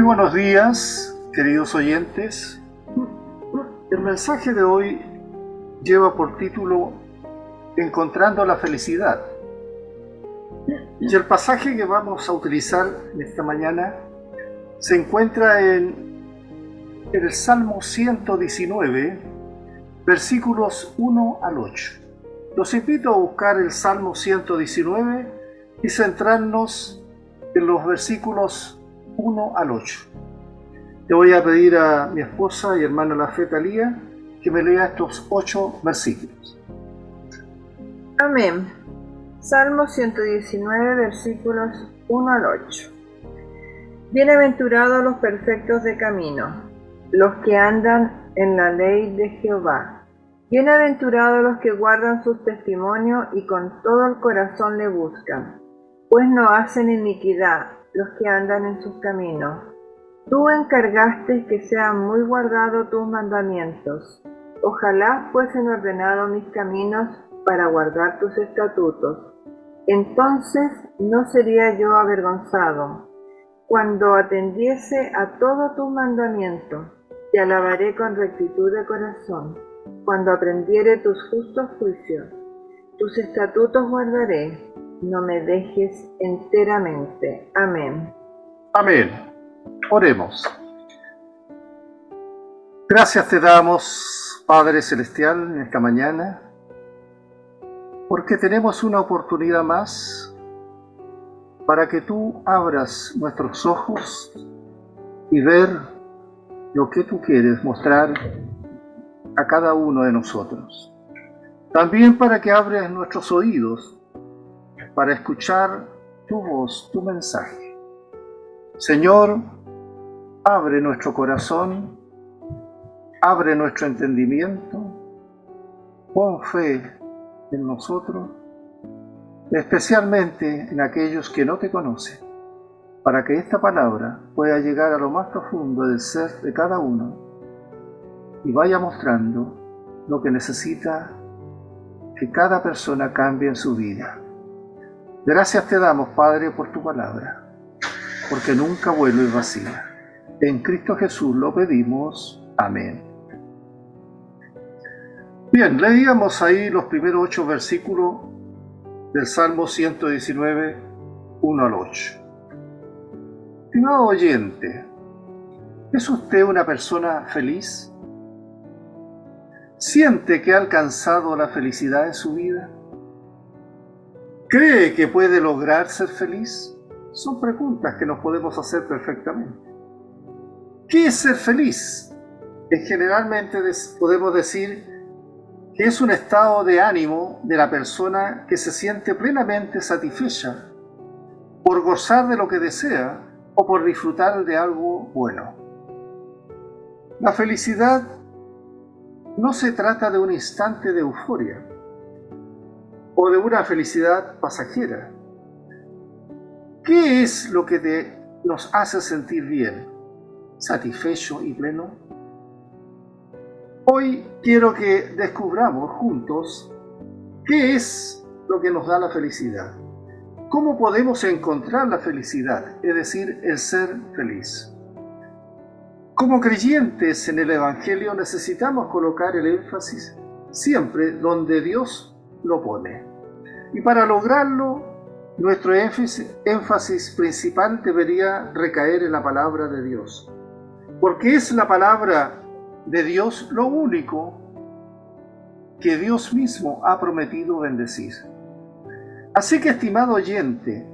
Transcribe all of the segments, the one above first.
buenos días, queridos oyentes. El mensaje de hoy lleva por título Encontrando la felicidad. Y el pasaje que vamos a utilizar en esta mañana se encuentra en el Salmo 119, versículos 1 al 8. Los invito a buscar el Salmo 119 y centrarnos en los versículos 1 al 8. Le voy a pedir a mi esposa y hermana la fe Talía que me lea estos 8 versículos. Amén. Salmo 119, versículos 1 al 8. Bienaventurados los perfectos de camino, los que andan en la ley de Jehová. Bienaventurados los que guardan sus testimonios y con todo el corazón le buscan, pues no hacen iniquidad los que andan en sus caminos. Tú encargaste que sean muy guardados tus mandamientos. Ojalá fuesen ordenados mis caminos para guardar tus estatutos. Entonces no sería yo avergonzado. Cuando atendiese a todo tu mandamiento, te alabaré con rectitud de corazón. Cuando aprendiere tus justos juicios, tus estatutos guardaré. No me dejes enteramente. Amén. Amén. Oremos. Gracias te damos, Padre Celestial, en esta mañana, porque tenemos una oportunidad más para que tú abras nuestros ojos y ver lo que tú quieres mostrar a cada uno de nosotros. También para que abras nuestros oídos para escuchar tu voz, tu mensaje. Señor, abre nuestro corazón, abre nuestro entendimiento, pon fe en nosotros, especialmente en aquellos que no te conocen, para que esta palabra pueda llegar a lo más profundo del ser de cada uno y vaya mostrando lo que necesita que cada persona cambie en su vida. Gracias te damos, Padre, por tu palabra, porque nunca vuelve vacía. En Cristo Jesús lo pedimos. Amén. Bien, leíamos ahí los primeros 8 versículos del Salmo 119, 1 al 8. Estimado oyente, ¿es usted una persona feliz? ¿Siente que ha alcanzado la felicidad en su vida? ¿Cree que puede lograr ser feliz? Son preguntas que nos podemos hacer perfectamente. ¿Qué es ser feliz? Generalmente podemos decir que es un estado de ánimo de la persona que se siente plenamente satisfecha por gozar de lo que desea o por disfrutar de algo bueno. La felicidad no se trata de un instante de euforia o de una felicidad pasajera. ¿Qué es lo que nos hace sentir bien, satisfecho y pleno? Hoy quiero que descubramos juntos qué es lo que nos da la felicidad. ¿Cómo podemos encontrar la felicidad, es decir, el ser feliz? Como creyentes en el Evangelio necesitamos colocar el énfasis siempre donde Dios lo pone. Y para lograrlo, nuestro énfasis principal debería recaer en la palabra de Dios. Porque es la palabra de Dios lo único que Dios mismo ha prometido bendecir. Así que, estimado oyente,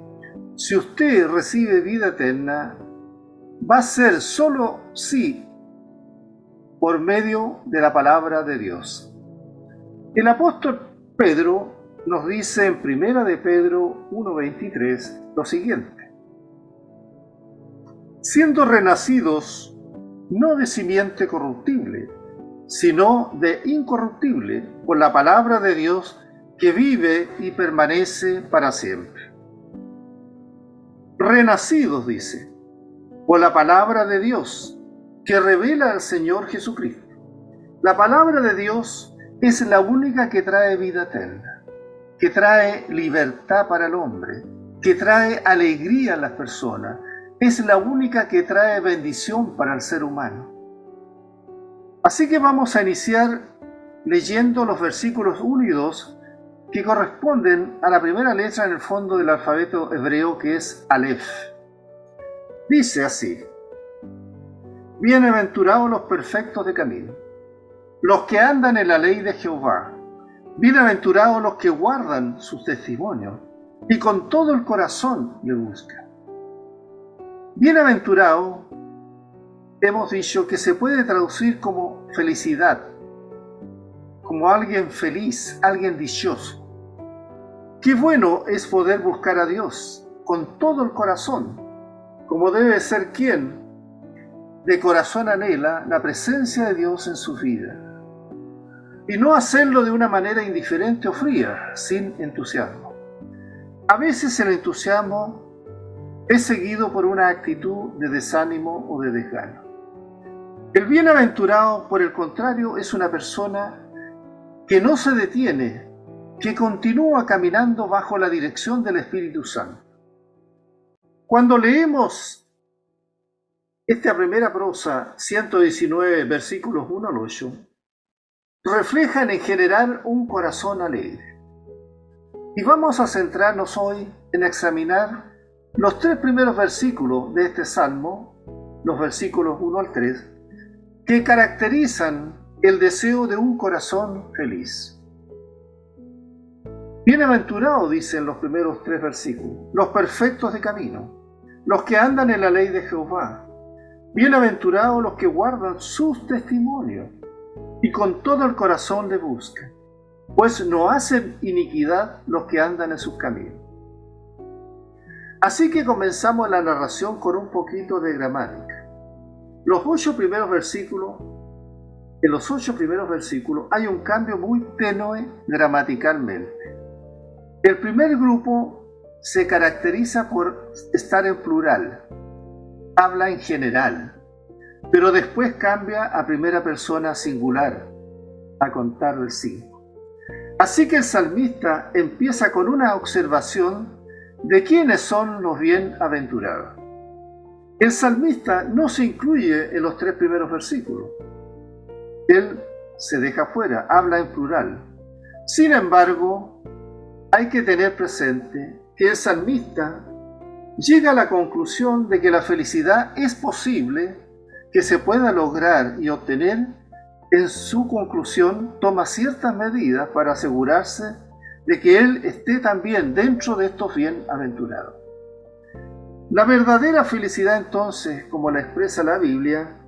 si usted recibe vida eterna, va a ser solo sí por medio de la palabra de Dios. El apóstol Pedro nos dice en 1 de Pedro 1:23 lo siguiente: siendo renacidos no de simiente corruptible, sino de incorruptible, por la palabra de Dios que vive y permanece para siempre. Renacidos, dice, por la palabra de Dios que revela al Señor Jesucristo. La palabra de Dios es la única que trae vida eterna, que trae libertad para el hombre, que trae alegría a las personas, es la única que trae bendición para el ser humano. Así que vamos a iniciar leyendo los versículos 1 y 2 que corresponden a la primera letra en el fondo del alfabeto hebreo, que es Aleph. Dice así: Bienaventurados los perfectos de camino, los que andan en la ley de Jehová. Bienaventurados los que guardan sus testimonios y con todo el corazón le buscan. Bienaventurado, hemos dicho que se puede traducir como felicidad, como alguien feliz, alguien dichoso. Qué bueno es poder buscar a Dios con todo el corazón, como debe ser quien de corazón anhela la presencia de Dios en su vida. Y no hacerlo de una manera indiferente o fría, sin entusiasmo. A veces el entusiasmo es seguido por una actitud de desánimo o de desgano. El bienaventurado, por el contrario, es una persona que no se detiene, que continúa caminando bajo la dirección del Espíritu Santo. Cuando leemos esta primera prosa, 119 versículos 1 al 8, reflejan en general un corazón alegre. Y vamos a centrarnos hoy en examinar los 3 primeros versículos de este salmo, los versículos 1 al 3, que caracterizan el deseo de un corazón feliz. Bienaventurados, dicen los primeros 3 versículos, los perfectos de camino, los que andan en la ley de Jehová. Bienaventurados los que guardan sus testimonios y con todo el corazón le buscan, pues no hacen iniquidad los que andan en sus caminos. Así que comenzamos la narración con un poquito de gramática. En los 8 primeros versículos hay un cambio muy tenue gramaticalmente. El primer grupo se caracteriza por estar en plural, habla en general, pero después cambia a primera persona singular, a contar del 5. Así que el salmista empieza con una observación de quiénes son los bienaventurados. El salmista no se incluye en los 3 primeros versículos. Él se deja fuera, habla en plural. Sin embargo, hay que tener presente que el salmista llega a la conclusión de que la felicidad es posible, que se pueda lograr y obtener. En su conclusión, toma ciertas medidas para asegurarse de que él esté también dentro de estos bienaventurados. La verdadera felicidad, entonces, como la expresa la Biblia,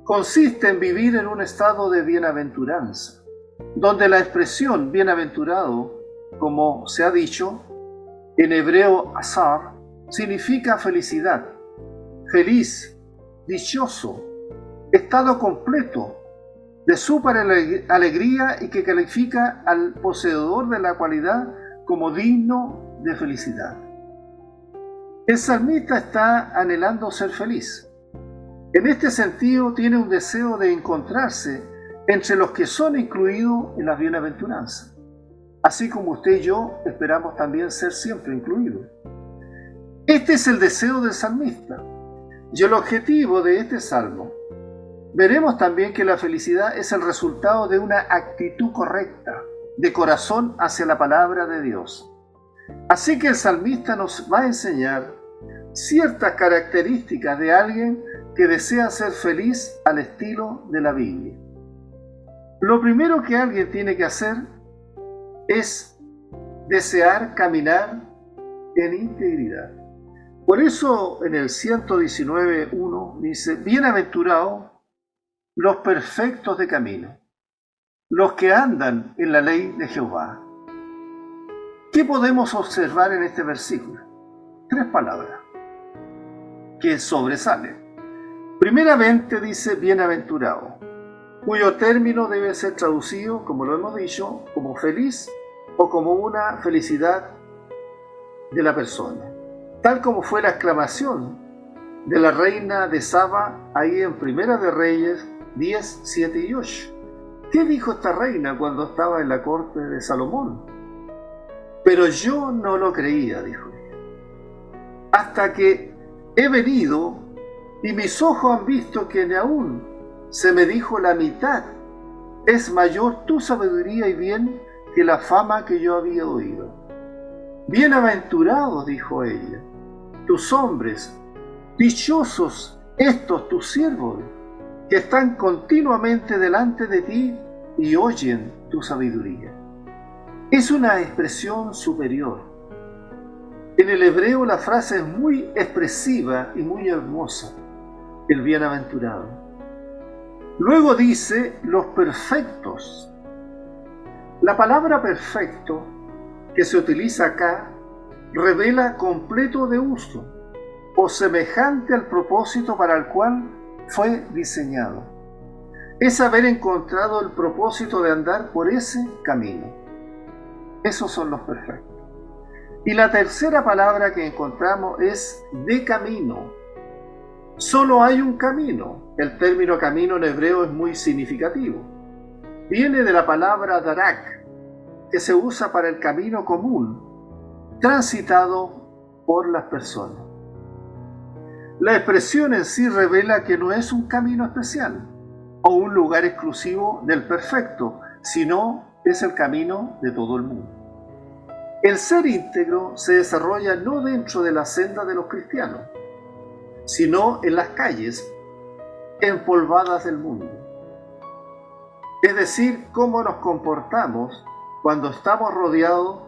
consiste en vivir en un estado de bienaventuranza, donde la expresión bienaventurado, como se ha dicho, en hebreo azar, significa felicidad, feliz, dichoso, estado completo, de súper alegría, y que califica al poseedor de la cualidad como digno de felicidad. El salmista está anhelando ser feliz. En este sentido, tiene un deseo de encontrarse entre los que son incluidos en las bienaventuranzas, así como usted y yo esperamos también ser siempre incluidos. Este es el deseo del salmista y el objetivo de este salmo. Veremos también que la felicidad es el resultado de una actitud correcta, de corazón hacia la palabra de Dios. Así que el salmista nos va a enseñar ciertas características de alguien que desea ser feliz al estilo de la Biblia. Lo primero que alguien tiene que hacer es desear caminar en integridad. Por eso en el 119.1 dice: bienaventurados los perfectos de camino, los que andan en la ley de Jehová. ¿Qué podemos observar en este versículo? 3 palabras que sobresalen. Primeramente dice bienaventurado, cuyo término debe ser traducido, como lo hemos dicho, como feliz o como una felicidad de la persona, tal como fue la exclamación de la reina de Saba ahí en Primera de Reyes 10, 7 y 8. ¿Qué dijo esta reina cuando estaba en la corte de Salomón? Pero yo no lo creía, dijo ella, hasta que he venido y mis ojos han visto que ni aún se me dijo la mitad. Es mayor tu sabiduría y bien que la fama que yo había oído. Bienaventurados, dijo ella, tus hombres, dichosos estos tus siervos, que están continuamente delante de ti y oyen tu sabiduría. Es una expresión superior. En el hebreo la frase es muy expresiva y muy hermosa, el bienaventurado. Luego dice los perfectos. La palabra perfecto que se utiliza acá revela completo de uso o semejante al propósito para el cual fue diseñado. Es haber encontrado el propósito de andar por ese camino. Esos son los perfectos. Y la tercera palabra que encontramos es de camino. Solo hay un camino. El término camino en hebreo es muy significativo. Viene de la palabra darak, que se usa para el camino común, transitado por las personas. La expresión en sí revela que no es un camino especial o un lugar exclusivo del perfecto, sino es el camino de todo el mundo. El ser íntegro se desarrolla no dentro de la senda de los cristianos, sino en las calles empolvadas del mundo. Es decir, cómo nos comportamos cuando estamos rodeados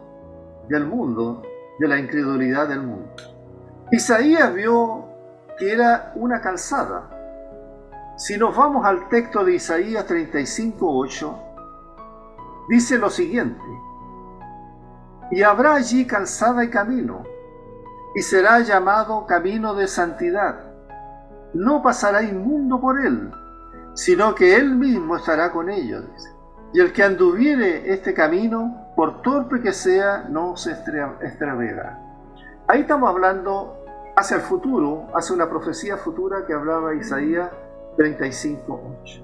del mundo, de la incredulidad del mundo. Isaías vio que era una calzada. Si nos vamos al texto de Isaías 35:8, dice lo siguiente: y habrá allí calzada y camino, y será llamado camino de santidad. No pasará inmundo por él, sino que él mismo estará con ellos. Y el que anduviere este camino, por torpe que sea, no se extraviará. Ahí estamos hablando hacia el futuro, hacia una profecía futura que hablaba Isaías 35:8.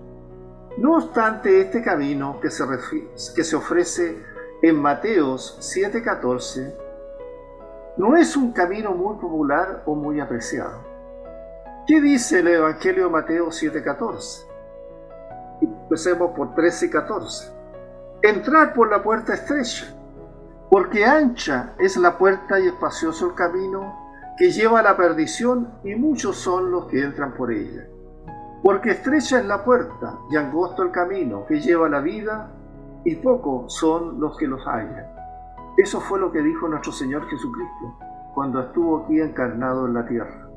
No obstante, este camino que se ofrece en Mateos 7:14 no es un camino muy popular o muy apreciado. ¿Qué dice el Evangelio de Mateo 7:14? Empecemos por 13:14. Entrad por la puerta estrecha, porque ancha es la puerta y espacioso el camino que lleva a la perdición, y muchos son los que entran por ella. Porque estrecha es la puerta y angosto el camino que lleva a la vida, y pocos son los que los hallan. Eso fue lo que dijo nuestro Señor Jesucristo cuando estuvo aquí encarnado en la tierra.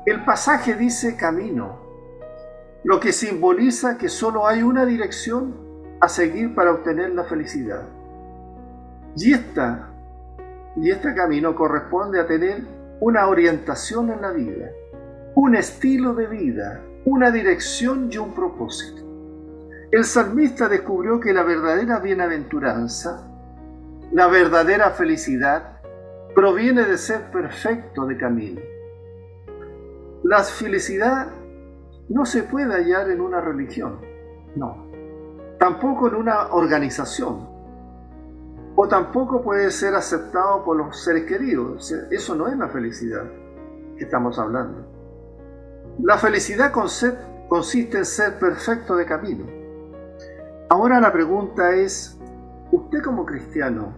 El pasaje dice camino, lo que simboliza que solo hay una dirección a seguir para obtener la felicidad. Y este camino corresponde a tener una orientación en la vida, un estilo de vida, una dirección y un propósito. El salmista descubrió que la verdadera bienaventuranza, la verdadera felicidad, proviene de ser perfecto de camino. La felicidad no se puede hallar en una religión, no. Tampoco en una organización. O tampoco puede ser aceptado por los seres queridos. Eso no es la felicidad que estamos hablando. La felicidad consiste en ser perfecto de camino. Ahora la pregunta es, ¿usted como cristiano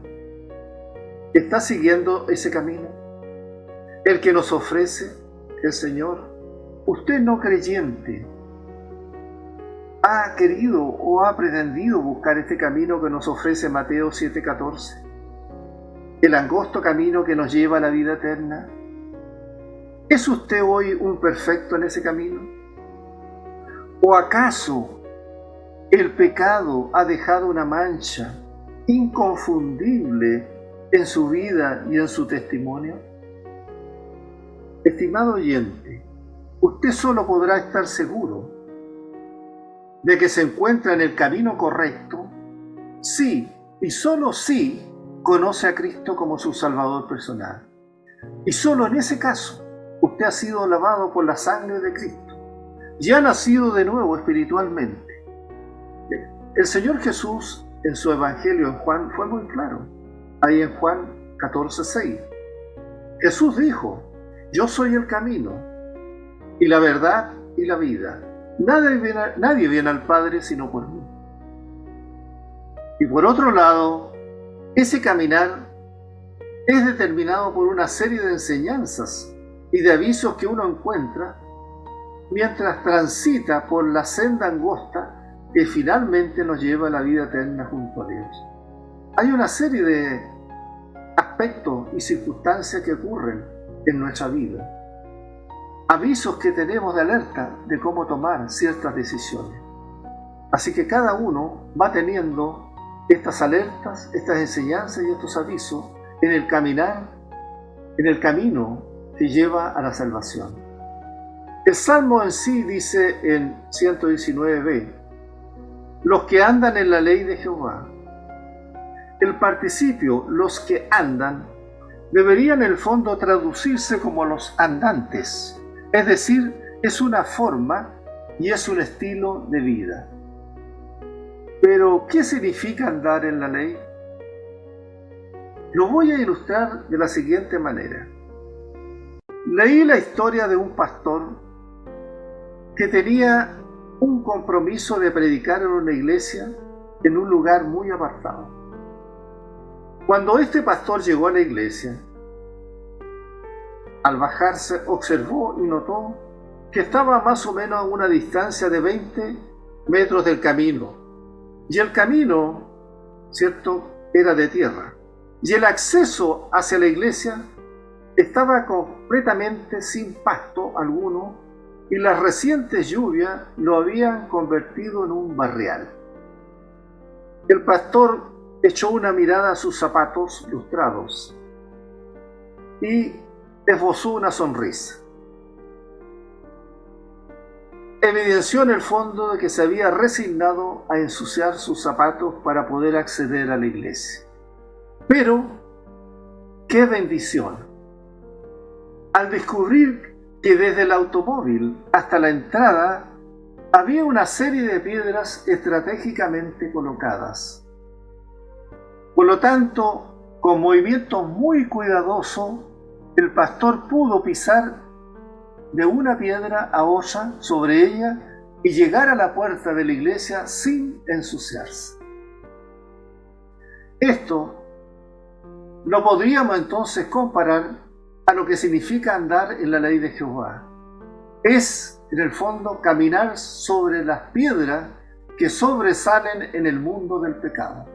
está siguiendo ese camino? El que nos ofrece el Señor. Usted no creyente ha querido o ha pretendido buscar este camino que nos ofrece Mateo 7:14, el angosto camino que nos lleva a la vida eterna. ¿Es usted hoy un perfecto en ese camino? ¿O acaso el pecado ha dejado una mancha inconfundible en su vida y en su testimonio? Estimado oyente, usted solo podrá estar seguro de que se encuentra en el camino correcto si, y solo si, conoce a Cristo como su Salvador personal. Y solo en ese caso, usted ha sido lavado por la sangre de Cristo y ha nacido de nuevo espiritualmente. El Señor Jesús, en su Evangelio en Juan, fue muy claro. Ahí en Juan 14:6, Jesús dijo: yo soy el camino y la verdad y la vida. Nadie viene al Padre sino por mí. Y por otro lado, ese caminar es determinado por una serie de enseñanzas y de avisos que uno encuentra mientras transita por la senda angosta que finalmente nos lleva a la vida eterna junto a Dios. Hay una serie de aspectos y circunstancias que ocurren en nuestra vida, avisos que tenemos de alerta de cómo tomar ciertas decisiones. Así que cada uno va teniendo estas alertas, estas enseñanzas y estos avisos en el caminar, en el camino que lleva a la salvación. El Salmo en sí dice en 119b, los que andan en la ley de Jehová. El participio, los que andan, debería en el fondo traducirse como los andantes, es decir, es una forma y es un estilo de vida. Pero, ¿qué significa andar en la ley? Lo voy a ilustrar de la siguiente manera. Leí la historia de un pastor que tenía un compromiso de predicar en una iglesia en un lugar muy apartado. Cuando este pastor llegó a la iglesia, al bajarse observó y notó que estaba más o menos a una distancia de 20 metros del camino. Y el camino, ¿cierto?, era de tierra. Y el acceso hacia la iglesia estaba completamente sin pasto alguno y las recientes lluvias lo habían convertido en un barrial. El pastor echó una mirada a sus zapatos lustrados y esbozó una sonrisa. Evidenció en el fondo de que se había resignado a ensuciar sus zapatos para poder acceder a la iglesia. Pero, ¡qué bendición! Al descubrir que desde el automóvil hasta la entrada había una serie de piedras estratégicamente colocadas. Por lo tanto, con movimientos muy cuidadosos, el pastor pudo pisar de una piedra a otra sobre ella y llegar a la puerta de la iglesia sin ensuciarse. Esto lo podríamos entonces comparar a lo que significa andar en la ley de Jehová. Es, en el fondo, caminar sobre las piedras que sobresalen en el mundo del pecado.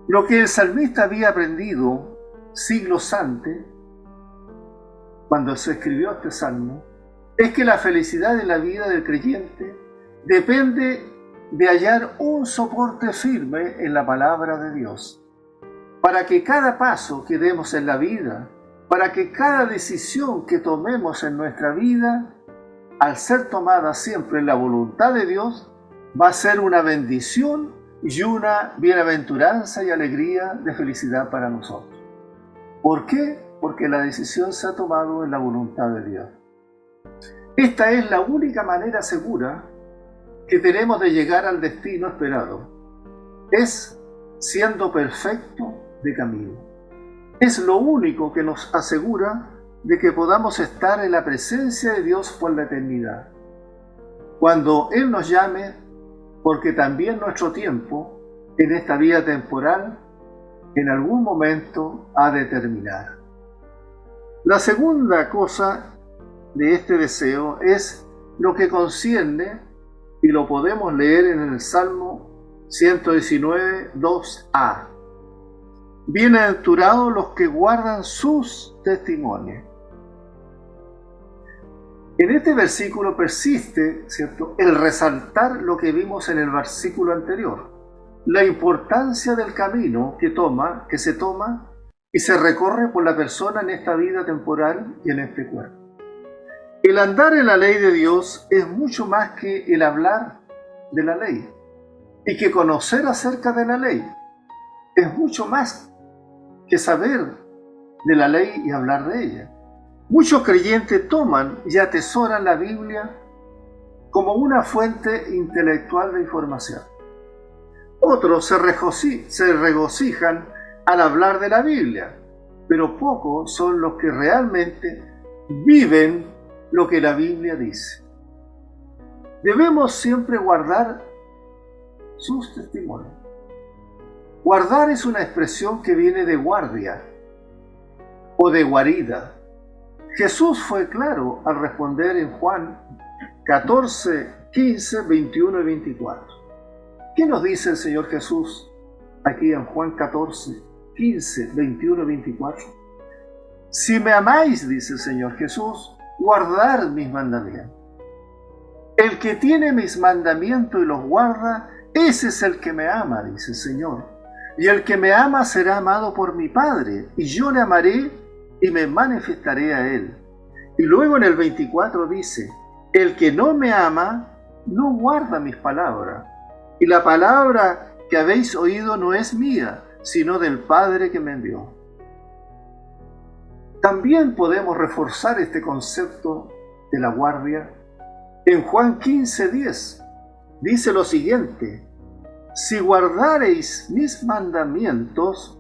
Lo que el salmista había aprendido siglos antes, cuando se escribió este salmo, es que la felicidad de la vida del creyente depende de hallar un soporte firme en la palabra de Dios, para que cada paso que demos en la vida, para que cada decisión que tomemos en nuestra vida, al ser tomada siempre en la voluntad de Dios, va a ser una bendición y una bienaventuranza y alegría de felicidad para nosotros. ¿Por qué? Porque la decisión se ha tomado en la voluntad de Dios. Esta es la única manera segura que tenemos de llegar al destino esperado. Es siendo perfecto de camino. Es lo único que nos asegura de que podamos estar en la presencia de Dios por la eternidad. Cuando Él nos llame, porque también nuestro tiempo en esta vida temporal en algún momento ha de terminar. La segunda cosa de este deseo es lo que concierne, y lo podemos leer en el Salmo 119, 2a. Bienaventurados los que guardan sus testimonios. En este versículo persiste, ¿cierto?, el resaltar lo que vimos en el versículo anterior, la importancia del camino que se toma y se recorre por la persona en esta vida temporal y en este cuerpo. El andar en la ley de Dios es mucho más que el hablar de la ley y que conocer acerca de la ley. Es mucho más que saber de la ley y hablar de ella. Muchos creyentes toman y atesoran la Biblia como una fuente intelectual de información. Otros se regocijan al hablar de la Biblia, pero pocos son los que realmente viven lo que la Biblia dice. Debemos siempre guardar sus testimonios. Guardar es una expresión que viene de guardia o de guarida. Jesús fue claro al responder en Juan 14, 15, 21 y 24. ¿Qué nos dice el Señor Jesús aquí en Juan 14, 15, 21 y 24? Si me amáis, dice el Señor Jesús, guardad mis mandamientos. El que tiene mis mandamientos y los guarda, ese es el que me ama, dice el Señor. Y el que me ama será amado por mi Padre, y yo le amaré y me manifestaré a él. Y luego en el 24 dice, el que no me ama, no guarda mis palabras. Y la palabra que habéis oído no es mía, sino del Padre que me envió. También podemos reforzar este concepto de la guardia. En Juan 15:10 dice lo siguiente, si guardareis mis mandamientos,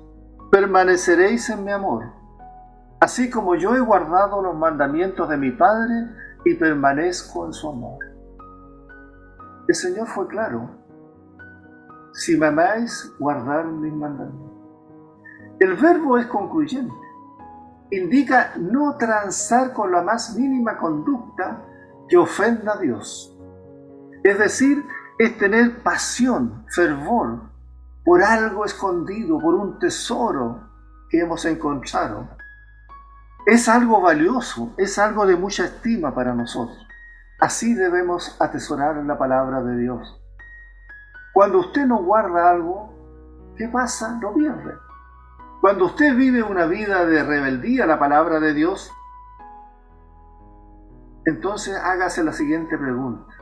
permaneceréis en mi amor, así como yo he guardado los mandamientos de mi Padre y permanezco en su amor. El Señor fue claro, si me amáis, guardad mis mandamientos. El verbo es concluyente, indica no transar con la más mínima conducta que ofenda a Dios. Es decir, es tener pasión, fervor por algo escondido, por un tesoro que hemos encontrado. Es algo valioso, es algo de mucha estima para nosotros. Así debemos atesorar la palabra de Dios. Cuando usted no guarda algo, ¿qué pasa? Lo pierde. Cuando usted vive una vida de rebeldía a la palabra de Dios, entonces hágase la siguiente pregunta.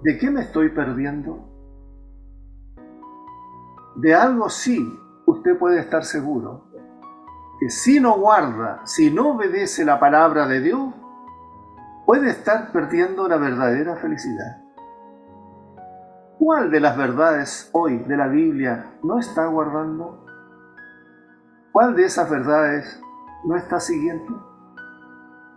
¿De qué me estoy perdiendo? De algo sí, usted puede estar seguro, que si no guarda, si no obedece la palabra de Dios, puede estar perdiendo la verdadera felicidad. ¿Cuál de las verdades hoy de la Biblia no está guardando? ¿Cuál de esas verdades no está siguiendo?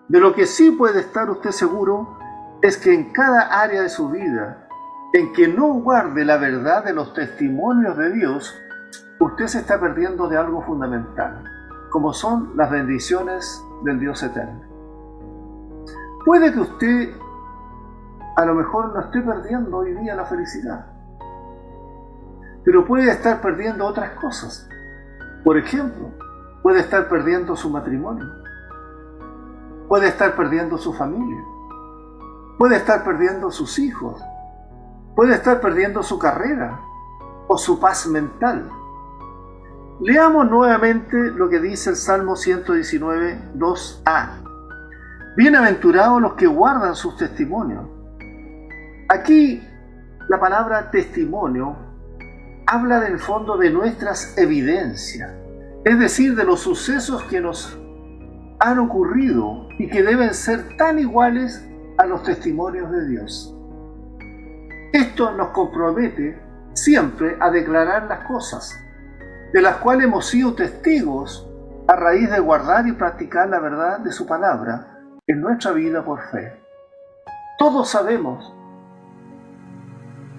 De lo que sí puede estar usted seguro es que en cada área de su vida en que no guarde la verdad de los testimonios de Dios, usted se está perdiendo de algo fundamental, como son las bendiciones del Dios eterno. Puede que usted a lo mejor no esté perdiendo hoy día la felicidad, pero puede estar perdiendo otras cosas. Por ejemplo, puede estar perdiendo su matrimonio, puede estar perdiendo su familia, puede estar perdiendo sus hijos, puede estar perdiendo su carrera o su paz mental. Leamos nuevamente lo que dice el Salmo 119, 2a. Bienaventurados los que guardan sus testimonios. Aquí la palabra testimonio habla del fondo de nuestras evidencias, es decir, de los sucesos que nos han ocurrido y que deben ser tan iguales a los testimonios de Dios. Esto nos compromete siempre a declarar las cosas de las cuales hemos sido testigos a raíz de guardar y practicar la verdad de su palabra en nuestra vida por fe. Todos sabemos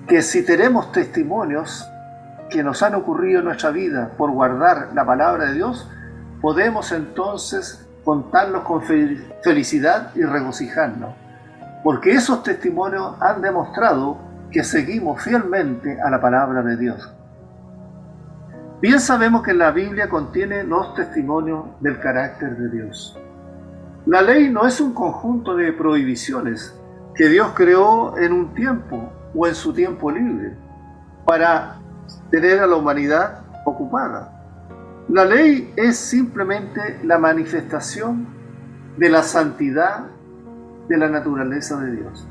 que si tenemos testimonios que nos han ocurrido en nuestra vida por guardar la palabra de Dios, podemos entonces contarlos con felicidad y regocijarnos, porque esos testimonios han demostrado que seguimos fielmente a la palabra de Dios. Bien sabemos que la Biblia contiene los testimonios del carácter de Dios. La ley no es un conjunto de prohibiciones que Dios creó en un tiempo o en su tiempo libre para tener a la humanidad ocupada. La ley es simplemente la manifestación de la santidad de la naturaleza de Dios.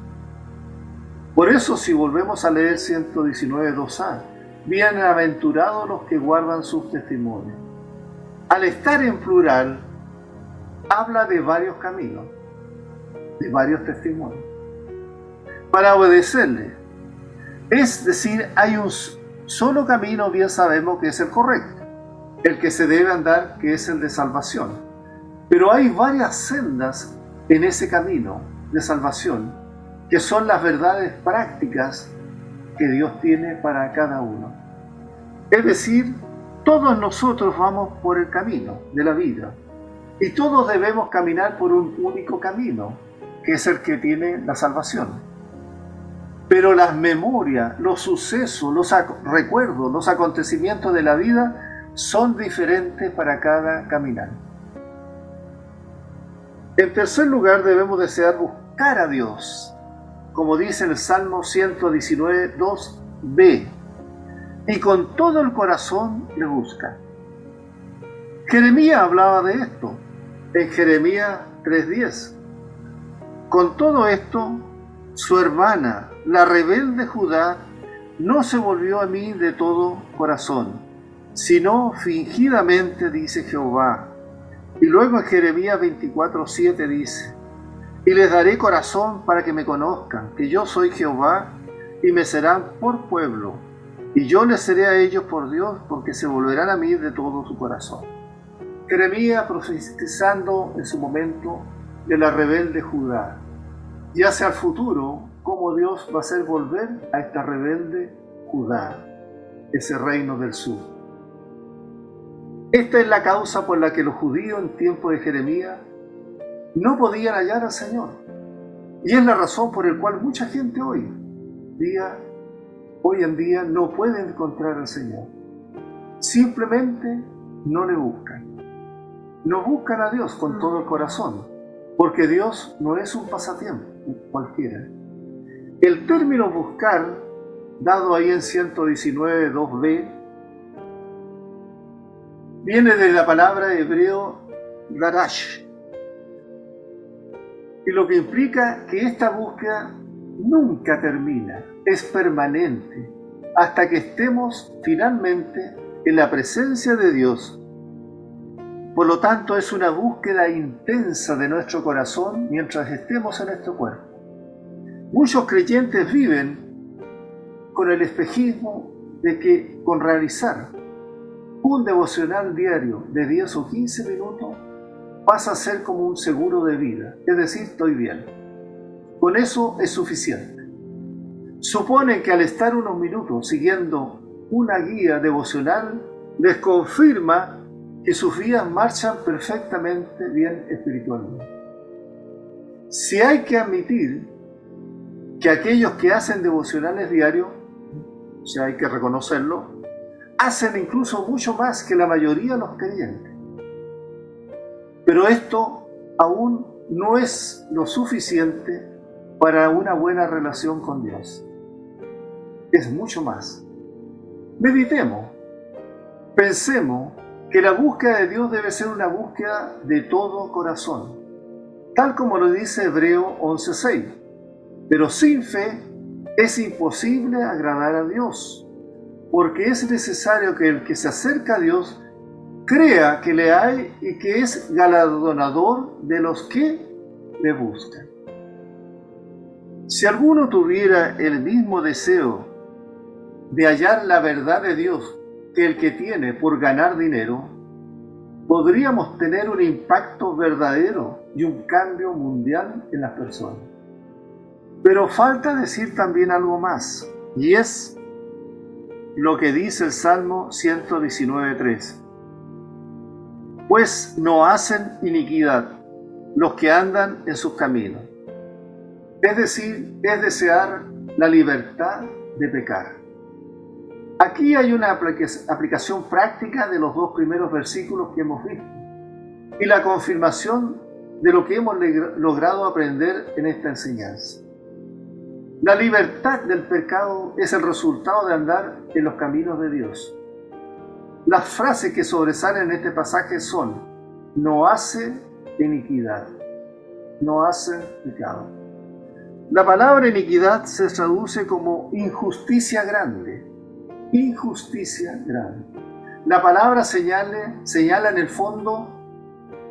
Por eso, si volvemos a leer 119, 2a, bienaventurados los que guardan sus testimonios. Al estar en plural, habla de varios caminos, de varios testimonios, para obedecerle. Es decir, hay un solo camino, bien sabemos que es el correcto. el que se debe andar, que es el de salvación. Pero hay varias sendas en ese camino de salvación, que son las verdades prácticas que Dios tiene para cada uno. Es decir, todos nosotros vamos por el camino de la vida y todos debemos caminar por un único camino, que es el que tiene la salvación. Pero las memorias, los sucesos, los recuerdos, los acontecimientos de la vida son diferentes para cada caminar. En tercer lugar, debemos desear buscar a Dios, como dice el Salmo 119, 2b, y con todo el corazón le busca. Jeremías hablaba de esto en Jeremías 3:10. Con todo esto, su hermana, la rebelde Judá, no se volvió a mí de todo corazón, sino fingidamente, dice Jehová. Y luego en Jeremías 24:7 dice: y les daré corazón para que me conozcan, que yo soy Jehová, y me serán por pueblo, y yo les seré a ellos por Dios, porque se volverán a mí de todo su corazón. Jeremías profetizando en su momento de la rebelde Judá, y hacia el futuro, cómo Dios va a hacer volver a esta rebelde Judá, ese reino del sur. Esta es la causa por la que los judíos en tiempo de Jeremías no podían hallar al Señor. Y es la razón por la cual mucha gente hoy en día no puede encontrar al Señor. Simplemente no le buscan. No buscan a Dios con todo el corazón, porque Dios no es un pasatiempo cualquiera. El término buscar, dado ahí en 119, 2b, viene de la palabra hebreo darash, y lo que implica que esta búsqueda nunca termina, es permanente, hasta que estemos finalmente en la presencia de Dios. Por lo tanto, es una búsqueda intensa de nuestro corazón mientras estemos en nuestro cuerpo. Muchos creyentes viven con el espejismo de que con realizar un devocional diario de 10 o 15 minutos pasa a ser como un seguro de vida, es decir, estoy bien. Con eso es suficiente. Suponen que al estar unos minutos siguiendo una guía devocional les confirma que sus vidas marchan perfectamente bien espiritualmente. Si hay que admitir que aquellos que hacen devocionales diarios, o sea, hay que reconocerlo, hacen incluso mucho más que la mayoría de los creyentes. Pero esto aún no es lo suficiente para una buena relación con Dios. Es mucho más. Meditemos, pensemos que la búsqueda de Dios debe ser una búsqueda de todo corazón, tal como lo dice Hebreo 11:6. Pero sin fe es imposible agradar a Dios, porque es necesario que el que se acerca a Dios crea que le hay y que es galardonador de los que le buscan. Si alguno tuviera el mismo deseo de hallar la verdad de Dios que el que tiene por ganar dinero, podríamos tener un impacto verdadero y un cambio mundial en las personas. Pero falta decir también algo más, y es lo que dice el Salmo 119:3. Pues no hacen iniquidad los que andan en sus caminos. Es decir, es desear la libertad de pecar. Aquí hay una aplicación práctica de los dos primeros versículos que hemos visto y la confirmación de lo que hemos logrado aprender en esta enseñanza. La libertad del pecado es el resultado de andar en los caminos de Dios. Las frases que sobresalen en este pasaje son: no hace iniquidad, no hace pecado. La palabra iniquidad se traduce como injusticia grande. Injusticia grande. La palabra señala en el fondo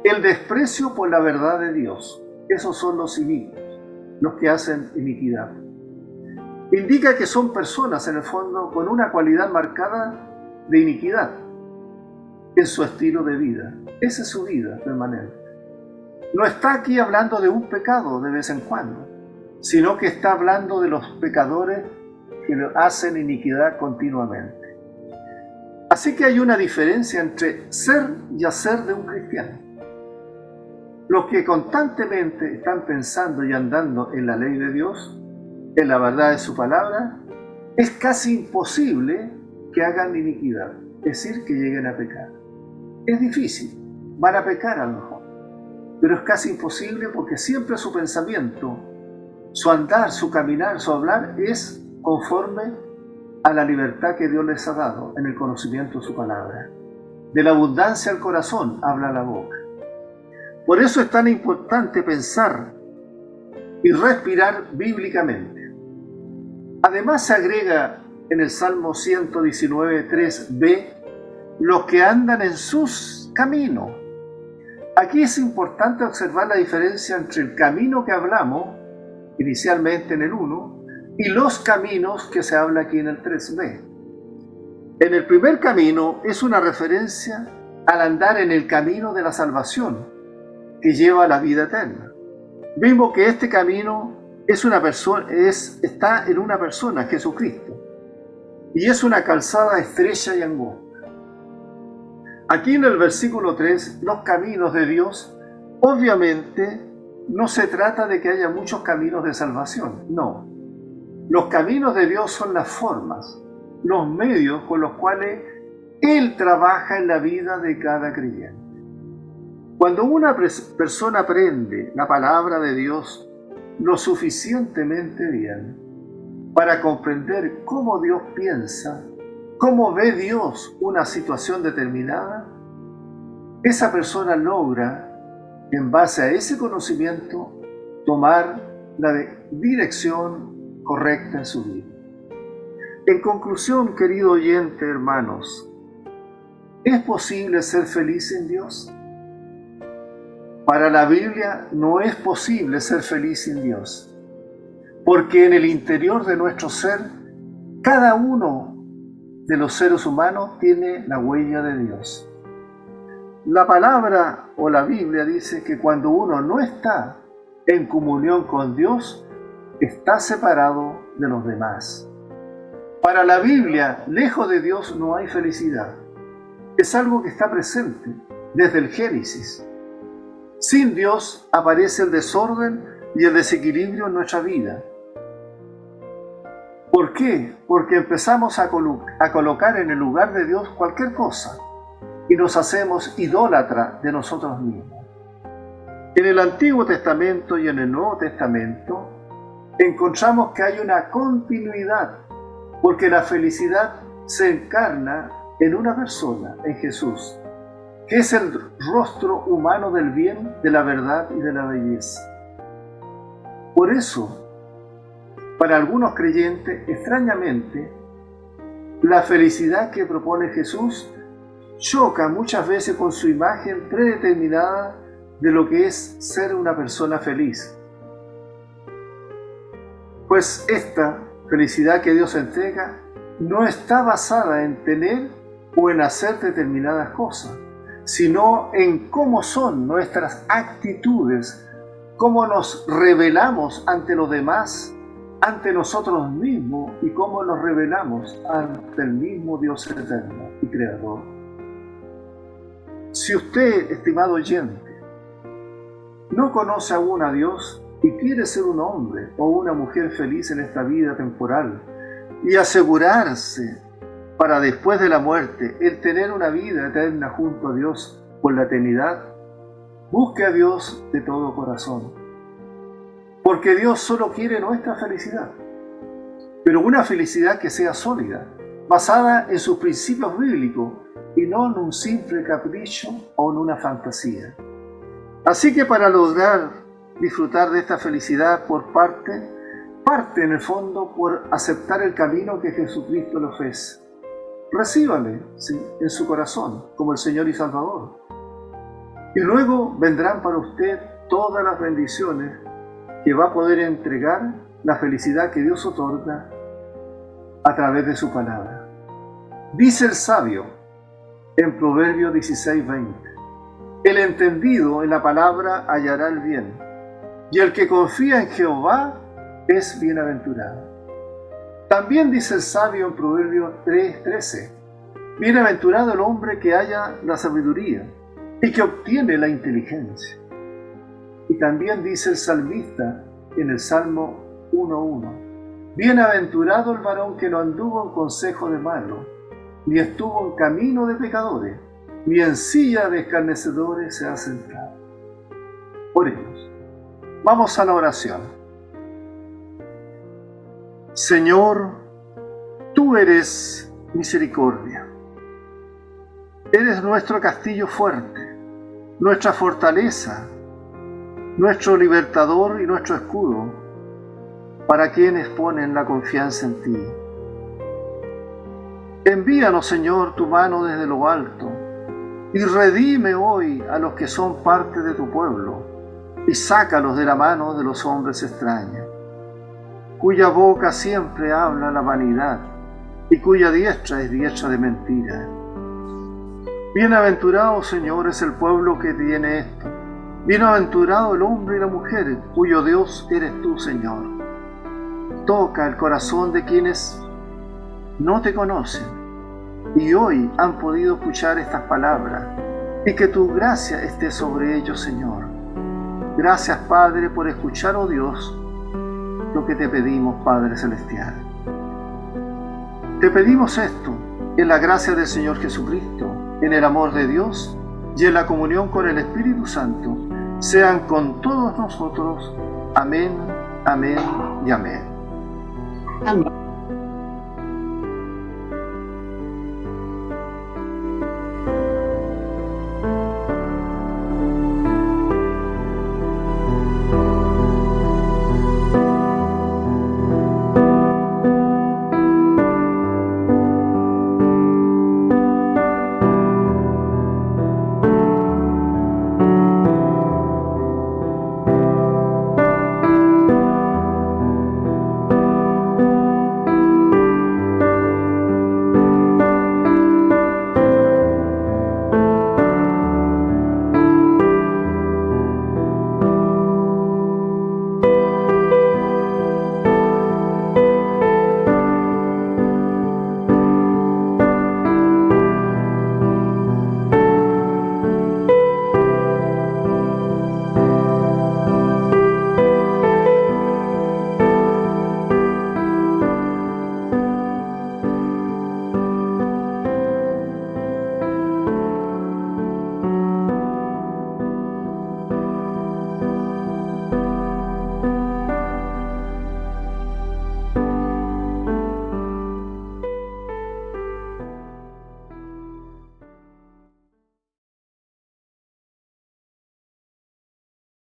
el desprecio por la verdad de Dios. Esos son los inicuos, los que hacen iniquidad. Indica que son personas en el fondo con una cualidad marcada de iniquidad. en su estilo de vida. Esa es su vida permanente. No está aquí hablando de un pecado de vez en cuando, sino que está hablando de los pecadores que hacen iniquidad continuamente. Así que hay una diferencia entre ser y hacer de un cristiano. Los que constantemente están pensando y andando en la ley de Dios, en la verdad de su palabra, es casi imposible que hagan iniquidad, es decir, que lleguen a pecar. Es difícil, van a pecar a lo mejor, pero es casi imposible porque siempre su pensamiento, su andar, su caminar, su hablar es conforme a la libertad que Dios les ha dado en el conocimiento de su palabra. De la abundancia del corazón habla la boca. Por eso es tan importante pensar y respirar bíblicamente. Además se agrega en el Salmo 119:3b, los que andan en sus caminos. Aquí es importante observar la diferencia entre el camino que hablamos inicialmente en el 1 y los caminos que se habla aquí en el 3b. En el primer camino es una referencia al andar en el camino de la salvación que lleva a la vida eterna. Vimos que este camino está en una persona, Jesucristo, y es una calzada estrecha y angosta. Aquí en el versículo 3, los caminos de Dios, obviamente no se trata de que haya muchos caminos de salvación, no. Los caminos de Dios son las formas, los medios con los cuales Él trabaja en la vida de cada creyente. Cuando una persona aprende la palabra de Dios lo suficientemente bien para comprender cómo Dios piensa, cómo ve Dios una situación determinada, esa persona logra, en base a ese conocimiento, tomar la dirección correcta en su vida. En conclusión, querido oyente, hermanos, ¿es posible ser feliz en Dios? Para la Biblia no es posible ser feliz sin Dios, porque en el interior de nuestro ser, cada uno de los seres humanos tiene la huella de Dios. La palabra o la Biblia dice que cuando uno no está en comunión con Dios, está separado de los demás. Para la Biblia, lejos de Dios no hay felicidad. Es algo que está presente desde el Génesis. Sin Dios aparece el desorden y el desequilibrio en nuestra vida. ¿Por qué? Porque empezamos a colocar en el lugar de Dios cualquier cosa y nos hacemos idólatras de nosotros mismos. En el Antiguo Testamento y en el Nuevo Testamento encontramos que hay una continuidad, porque la felicidad se encarna en una persona, en Jesús, que es el rostro humano del bien, de la verdad y de la belleza. Por eso, para algunos creyentes, extrañamente, la felicidad que propone Jesús choca muchas veces con su imagen predeterminada de lo que es ser una persona feliz. Pues esta felicidad que Dios entrega no está basada en tener o en hacer determinadas cosas, sino en cómo son nuestras actitudes, cómo nos revelamos ante los demás, ante nosotros mismos y cómo nos revelamos ante el mismo Dios eterno y creador. Si usted, estimado oyente, no conoce aún a Dios y quiere ser un hombre o una mujer feliz en esta vida temporal y asegurarse para después de la muerte el tener una vida eterna junto a Dios por la eternidad, busque a Dios de todo corazón. Porque Dios solo quiere nuestra felicidad, pero una felicidad que sea sólida, basada en sus principios bíblicos y no en un simple capricho o en una fantasía. Así que para lograr disfrutar de esta felicidad parte en el fondo por aceptar el camino que Jesucristo le ofrece. Recíbale, ¿sí?, en su corazón como el Señor y Salvador. Y luego vendrán para usted todas las bendiciones que va a poder entregar, la felicidad que Dios otorga a través de su palabra. Dice el sabio en Proverbios 16:20. El entendido en la palabra hallará el bien, y el que confía en Jehová es bienaventurado. También dice el sabio en Proverbios 3:13, bienaventurado el hombre que halla la sabiduría y que obtiene la inteligencia. Y también dice el salmista en el Salmo 1:1, bienaventurado el varón que no anduvo en consejo de malos, ni estuvo en camino de pecadores, ni en silla de escarnecedores se ha sentado. Oremos. Vamos a la oración. Señor, tú eres misericordia. Eres nuestro castillo fuerte, nuestra fortaleza, nuestro libertador y nuestro escudo, para quienes ponen la confianza en ti. Envíanos, Señor, tu mano desde lo alto, y redime hoy a los que son parte de tu pueblo, y sácalos de la mano de los hombres extraños, cuya boca siempre habla la vanidad, y cuya diestra es diestra de mentira. Bienaventurado, Señor, es el pueblo que tiene esto. Bienaventurado el hombre y la mujer, cuyo Dios eres tú, Señor. Toca el corazón de quienes no te conocen y hoy han podido escuchar estas palabras, y que tu gracia esté sobre ellos, Señor. Gracias, Padre, por escuchar, oh Dios, lo que te pedimos, Padre Celestial. Te pedimos esto en la gracia del Señor Jesucristo, en el amor de Dios y en la comunión con el Espíritu Santo, sean con todos nosotros. Amén, amén y amén. Amén.